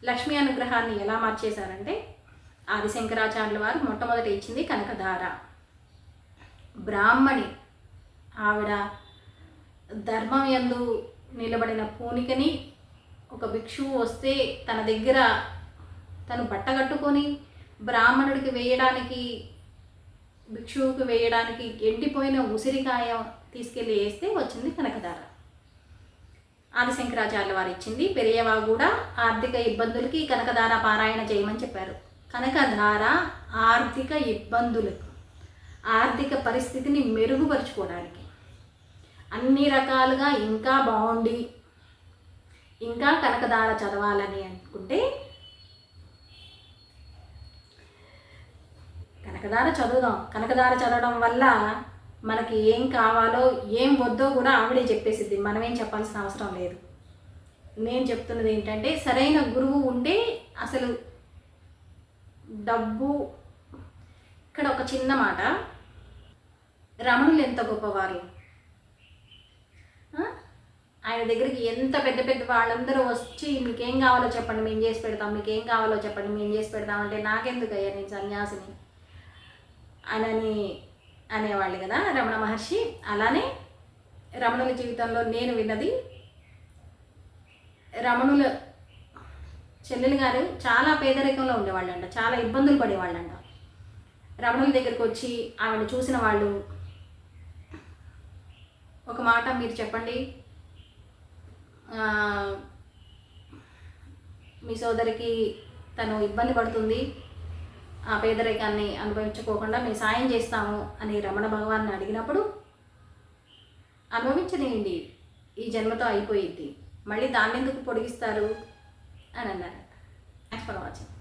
లక్ష్మీ అనుగ్రహాన్ని ఎలా మార్చేశారంటే ఆదిశంకరాచార్యుల వారు మొట్టమొదట ఇచ్చింది కనకధార. బ్రాహ్మణి ఆవిడ ధర్మం యందు నిలబడిన పూనికని ఒక భిక్షువు వస్తే తన దగ్గర తను బట్టగట్టుకొని బ్రాహ్మణుడికి వేయడానికి, భిక్షువుకి వేయడానికి ఎండిపోయిన ఉసిరికాయ తీసుకెళ్ళి వేస్తే వచ్చింది కనకధార. ఆదిశంకరాచార్యుల వారు ఇచ్చింది. పెరియవా కూడా ఆర్థిక ఇబ్బందులకి కనకధార పారాయణ చేయమని చెప్పారు. కనకధార ఆర్థిక ఇబ్బందులకు, ఆర్థిక పరిస్థితిని మెరుగుపరుచుకోవడానికి, అన్ని రకాలుగా ఇంకా బాగుండి ఇంకా కనకధార చదవాలని అనుకుంటే కనకధార చదువుదాం. కనకధార చదవడం వల్ల మనకి ఏం కావాలో ఏం వద్దో కూడా ఆవిడే చెప్పేసిద్ది, మనమేం చెప్పాల్సిన అవసరం లేదు. నేను చెప్తున్నది ఏంటంటే సరైన గురువు ఉంటే అసలు డబ్బు. ఇక్కడ ఒక చిన్న మాట, రమణులు ఎంత గొప్పవారు. ఆయన దగ్గరికి ఎంత పెద్ద పెద్ద వాళ్ళందరూ వచ్చి మీకేం కావాలో చెప్పండి మేము చేసి పెడతాం, మీకేం కావాలో చెప్పండి మేము చేసి పెడతామంటే నాకెందుకయ్యా నేను సన్యాసిని అని అనేవాళ్ళు కదా రమణ మహర్షి. అలానే రమణుల జీవితంలో నేను విన్నది, రమణుల చెల్లెలు గారు చాలా పేదరికంలో ఉండేవాళ్ళంట, చాలా ఇబ్బందులు పడేవాళ్ళంట. రమణుల దగ్గరికి వచ్చి ఆవిడ చూసిన వాళ్ళు ఒక మాట మీరు చెప్పండి, మీ సోదరికి తను ఇబ్బంది పడుతుంది, ఆ పేదరికాన్ని అనుభవించుకోకుండా మేము సాయం చేస్తాము అని రమణ భగవాన్ని అడిగినప్పుడు, అనుభవించనివ్వండి ఈ జన్మతో అయిపోయింది, మళ్ళీ దాన్ని ఎందుకు పొడిగిస్తారు అని అన్నారు. Thanks for watching.